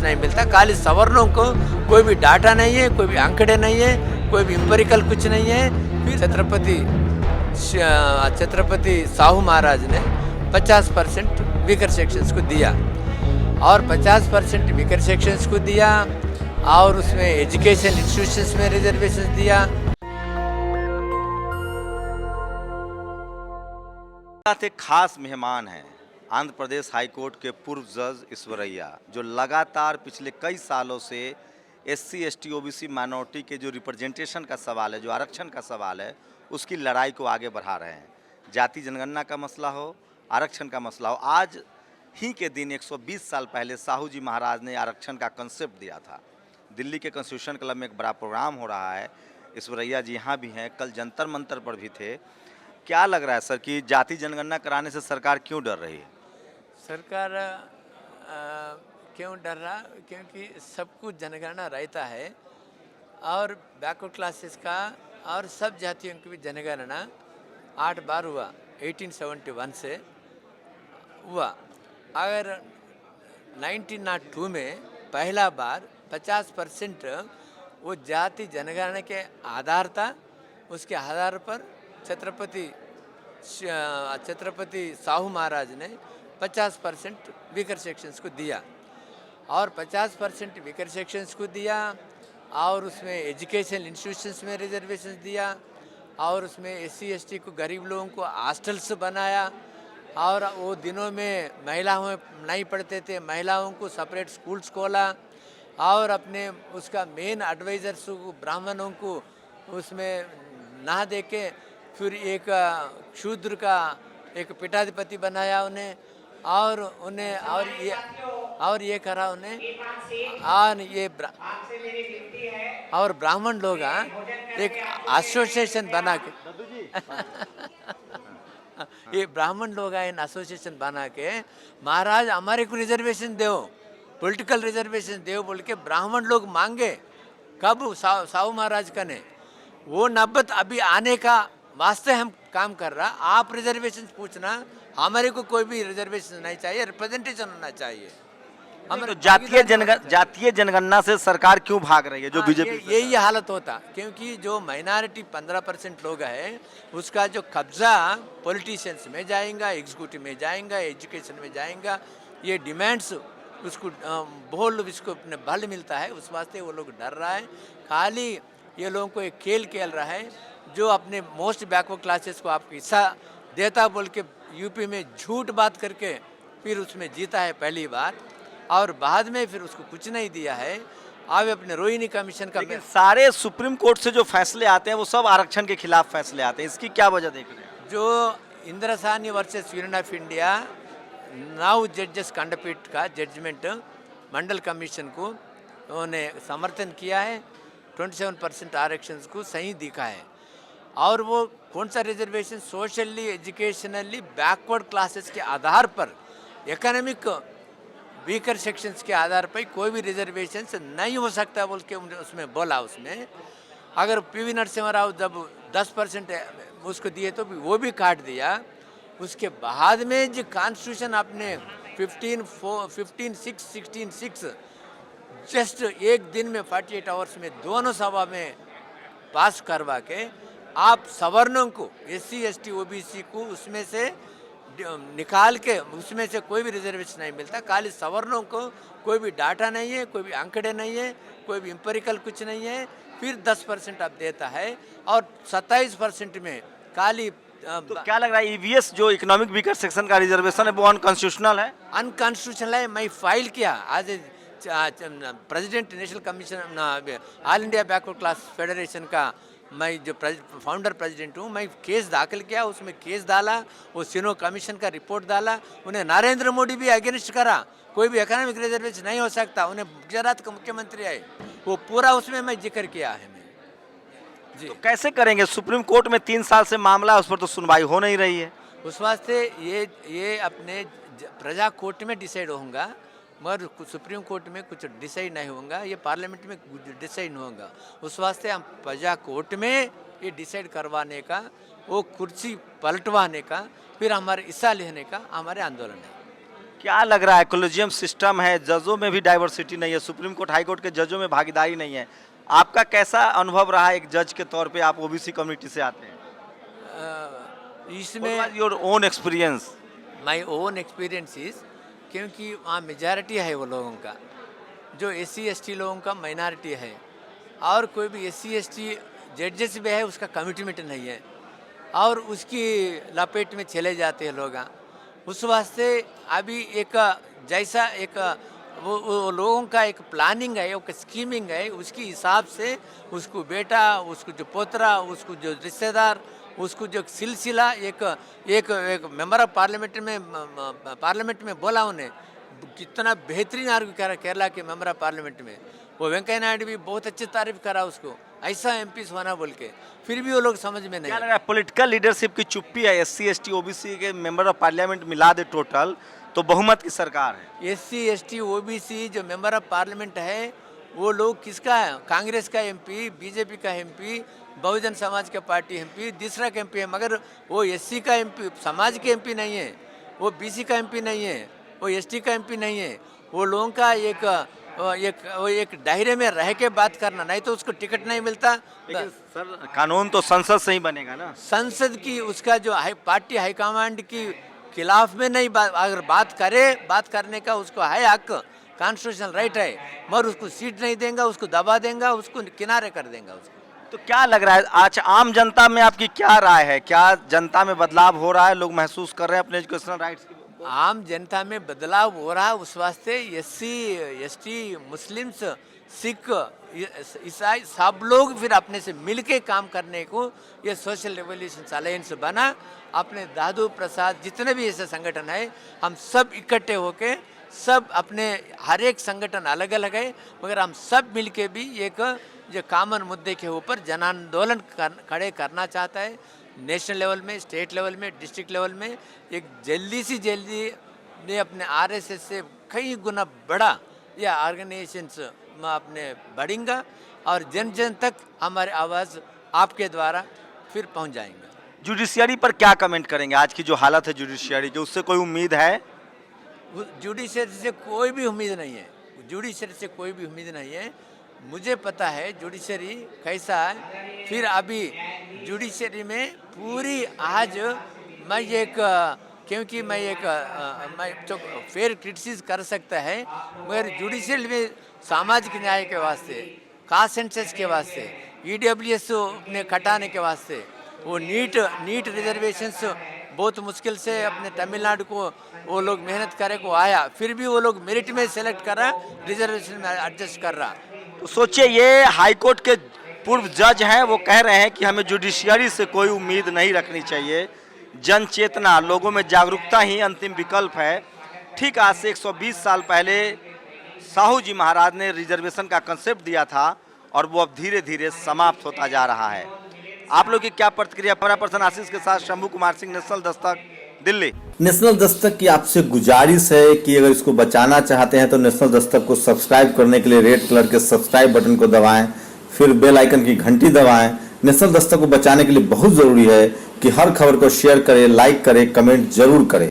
नहीं मिलता। खाली सवर्णों को कोई भी डाटा नहीं है, कोई भी आंकड़े नहीं है, कोई भी एम्पिरिकल कुछ नहीं है। फिर छत्रपति साहू महाराज ने 50% वीकर सेक्शंस को दिया और 50% वीकर सेक्शंस को दिया और उसमें एजुकेशन इंस्टीट्यूशंस में रिजर्वेशन दिया। एक खास मेहमान हैं आंध्र प्रदेश हाई कोर्ट के पूर्व जज ईश्वरैया, जो लगातार पिछले कई सालों से एससी एसटी ओबीसी माइनॉरिटी के जो रिप्रेजेंटेशन का सवाल है, जो आरक्षण का सवाल है, उसकी लड़ाई को आगे बढ़ा रहे हैं। जाति जनगणना का मसला हो, आरक्षण का मसला हो। आज ही के दिन 120 साल पहले साहू जी महाराज ने आरक्षण का कंसेप्ट दिया था। दिल्ली के कॉन्स्टिट्यूशन क्लब में एक बड़ा प्रोग्राम हो रहा है। ईश्वरैया जी यहाँ भी हैं, कल जंतर मंतर पर भी थे। क्या लग रहा है सर कि जाति जनगणना कराने से सरकार क्यों डर रही है? सरकार क्यों डर रहा? क्योंकि सब कुछ जनगणना रहता है और बैकवर्ड क्लासेस का और सब जातियों की भी जनगणना 8 बार हुआ, 1871 से हुआ। अगर 1902 में पहला बार 50% वो जाति जनगणना के आधार था, उसके आधार पर छत्रपति साहू महाराज ने 50% वीकर सेक्शंस को दिया और 50% वीकर सेक्शंस को दिया और उसमें एजुकेशन इंस्टीट्यूशंस में रिजर्वेशन दिया और उसमें एससी एसटी को, गरीब लोगों को हॉस्टल्स बनाया और वो दिनों में महिलाओं नहीं पढ़ते थे, महिलाओं को सेपरेट स्कूल्स खोला और अपने उसका मेन एडवाइजर्स को, ब्राह्मणों को उसमें ना दे के फिर एक शूद्र का एक पीठाधिपति बनाया उन्हें और ये करा उन्हें और ब्राह्मण लोग एक एसोसिएशन बना के ये ब्राह्मण लोग इन एसोसिएशन बना के महाराज हमारे को रिजर्वेशन दो, पॉलिटिकल रिजर्वेशन दो बोल के ब्राह्मण लोग मांगे। कब? साहू महाराज का ने वो नब्बत अभी आने का वास्ते हम काम कर रहा। आप रिजर्वेशन पूछना, हमारे को कोई भी रिजर्वेशन नहीं चाहिए, रिप्रेजेंटेशन होना चाहिए। तो जातीय जनगणना से सरकार क्यों भाग रही है? जो बीजेपी यही हालत होता, क्योंकि जो माइनॉरिटी 15% लोग है उसका जो कब्जा पॉलिटिशियंस में जाएगा, एग्जीक्यूटिव में जाएगा, एजुकेशन में जाएगा। ये डिमांड्स उसको बहुत इसको बल मिलता है, उस वास्ते वो लोग डर रहा है। खाली ये लोगों को एक खेल खेल रहा है, जो अपने मोस्ट बैकवर्ड क्लासेस को आपको हिस्सा देता बोल के यूपी में झूठ बात करके फिर उसमें जीता है पहली बार और बाद में फिर उसको कुछ नहीं दिया है। अब अपने रोहिणी कमीशन का सारे सुप्रीम कोर्ट से जो फैसले आते हैं वो सब आरक्षण के खिलाफ फैसले आते हैं, इसकी क्या वजह देख रहे हैं? जो इंदिरासानी वर्सेस यूनियन ऑफ इंडिया 9 जजेस खंडपीठ का जजमेंट मंडल कमीशन को उन्होंने समर्थन किया है, 27% आरक्षण को सही दिखा है। और वो कौन सा reservation? Socially educationally backward classes के आधार पर, इकोनॉमिक वीकर सेक्शंस के आधार पर कोई भी रिजर्वेशन नहीं हो सकता बोल के उसमें बोला। उसमें अगर पीवी नरसिम्हा राव जब 10% उसको दिए तो वो भी काट दिया। उसके बाद में जो कॉन्स्टिट्यूशन आपने 15/6 जस्ट एक दिन में 48 आवर्स में दोनों सभा में पास करवा के आप सवर्णों को, एससी एसटी ओबीसी को उसमें से निकाल के उसमें से कोई भी रिजर्वेशन नहीं मिलता। खाली सवर्णों को कोई भी डाटा नहीं है, कोई भी आंकड़े नहीं है, कोई भी एम्पिरिकल कुछ नहीं है। फिर 10% अब देता है और 27% में खाली तो क्या लग रहा है ईवीएस जो इकोनॉमिक वीकर सेक्शन का रिजर्वेशन है वो अनकॉन्स्टिट्यूशनल है? अनकॉन्स्टिट्यूशनल है। मैं फाइल किया आज president national commission all India backward class federation का, मैं जो फाउंडर प्रेसिडेंट हूँ, मैं केस दाखिल किया, उसमें केस डाला, वो सिनो कमीशन का रिपोर्ट डाला। उन्हें नरेंद्र मोदी भी अगेंस्ट करा, कोई भी इकोनॉमिक रिजर्वेशन नहीं हो सकता। उन्हें गुजरात का मुख्यमंत्री आए, वो पूरा उसमें मैं जिक्र किया है मैं जी। तो कैसे करेंगे? सुप्रीम कोर्ट में 3 साल से मामला है, उस पर तो सुनवाई हो नहीं रही है। उस वास्ते ये अपने प्रजा कोर्ट में डिसाइड होगा, मगर सुप्रीम कोर्ट में कुछ डिसाइड नहीं होगा, ये पार्लियामेंट में डिसाइड नहीं होगा। उस वास्ते हम प्रजा कोर्ट में ये डिसाइड करवाने का, वो कुर्सी पलटवाने का, फिर हमारे हिस्सा लेने का हमारे आंदोलन है। क्या लग रहा है, कोलेजियम सिस्टम है, जजों में भी डाइवर्सिटी नहीं है, सुप्रीम कोर्ट हाई कोर्ट के जजों में भागीदारी नहीं है, आपका कैसा अनुभव रहा एक जज के तौर पे? आप ओबीसी कम्युनिटी से आते हैं, इसमें your own experience? My own experience is, क्योंकि वहाँ मेजॉरिटी है वो लोगों का, जो SC ST लोगों का माइनॉरिटी है, और कोई भी SC ST जजेस भी है उसका कमिटमेंट नहीं है, और उसकी लपेट में चले जाते हैं लोग। उस वास्ते अभी एक जैसा एक वो लोगों का एक प्लानिंग है, एक स्कीमिंग है, उसके हिसाब से उसको बेटा, उसको जो पोतरा, उसको जो रिश्तेदार, उसको जो सिलसिला एक एक एक मेंबर ऑफ पार्लियामेंट में बोला उन्हें, कितना बेहतरीन आर्ग्यू करा केरला के मेंबर ऑफ पार्लियामेंट में। वो वेंकैया नायडू भी बहुत अच्छी तारीफ करा उसको, ऐसा MPs होना बोल के, फिर भी वो लोग समझ में नहीं। क्या लग रहा है पॉलिटिकल लीडरशिप की चुप्पी है? SC ST OBC के मेंबर ऑफ पार्लियामेंट मिला दे टोटल तो बहुमत की सरकार है। SC ST OBC जो मेंबर ऑफ पार्लियामेंट है वो लोग किसका है? कांग्रेस का MP, BJP का MP, बहुजन समाज का पार्टी MP, दूसरा का MP है, मगर वो SC का MP, समाज के MP नहीं है, वो BC का MP नहीं है, वो ST का MP नहीं है। वो लोगों का एक दायरे में रह के बात करना, नहीं तो उसको टिकट नहीं मिलता। लेकिन सर कानून तो संसद से ही बनेगा ना। संसद की उसका जो पार्टी हाईकमांड की खिलाफ में नहीं अगर बात करने का उसको है हक, कॉन्स्टिट्यूशनल राइट है, मगर उसको सीट नहीं देंगे, उसको दबा देंगे, उसको किनारे कर देंगे उसको। तो क्या लग रहा है आज आम जनता में आपकी क्या राय है? क्या जनता में बदलाव हो रहा है? लोग महसूस कर रहे हैं अपने एजुकेशनल राइट्स की? आम जनता में बदलाव हो रहा है, उस वास्ते SC ST मुस्लिम्स सिख ईसाई सब लोग फिर अपने से मिलके काम करने को ये सोशल रेवोल्यूशन अलायंस बना। अपने दादू प्रसाद जितने भी ऐसे संगठन है, हम सब इकट्ठे होके, सब अपने हर एक संगठन अलग अलग है, मगर हम सब मिलके भी एक जो कॉमन मुद्दे के ऊपर जन आंदोलन खड़े करना चाहता है। नेशनल लेवल में, स्टेट लेवल में, डिस्ट्रिक्ट लेवल में एक जल्दी में अपने RSS से कई गुना बड़ा यह ऑर्गेनाइजेशंस में अपने बढ़ेंगे, और जन जन तक हमारी आवाज़ आपके द्वारा फिर पहुंच जाएंगे। जुडिशियरी पर क्या कमेंट करेंगे? आज की जो हालत है जुडिशियरी की, उससे कोई उम्मीद है? जुडिशरी से कोई भी उम्मीद नहीं है, जुडिशरी से कोई भी उम्मीद नहीं है। मुझे पता है जुडिशरी कैसा है। फिर अभी जुडिशरी में पूरी आज मैं क्योंकि मैं तो फेयर क्रिटिसिज कर सकता है, मगर जुडिशरी में सामाजिक न्याय के वास्ते, कास्ट सेंसस के वास्ते, EWS ने कटाने के वास्ते, वो नीट रिजर्वेशंस बहुत मुश्किल से अपने तमिलनाडु को वो लोग मेहनत करे को आया, फिर भी वो लोग मेरिट में सेलेक्ट कर रहा, रिजर्वेशन में एडजस्ट कर रहा। तो सोचिए ये हाईकोर्ट के पूर्व जज हैं, वो कह रहे हैं कि हमें जुडिशियरी से कोई उम्मीद नहीं रखनी चाहिए, जन चेतना, लोगों में जागरूकता ही अंतिम विकल्प है। ठीक आज से 120 साल पहले साहू जी महाराज ने रिजर्वेशन का कंसेप्ट दिया था, और वो अब धीरे धीरे समाप्त होता जा रहा है। आप लोग की क्या प्रतिक्रिया? कैमरा पर्सन आशीष के साथ शंभू कुमार सिंह, नेशनल दस्तक, दिल्ली। नेशनल दस्तक की आपसे गुजारिश है कि अगर इसको बचाना चाहते हैं तो नेशनल दस्तक को सब्सक्राइब करने के लिए रेड कलर के सब्सक्राइब बटन को दबाएं, फिर बेल आइकन की घंटी दबाएं। नेशनल दस्तक को बचाने के लिए बहुत जरूरी है कि हर खबर को शेयर करें, लाइक करें, कमेंट जरूर करें।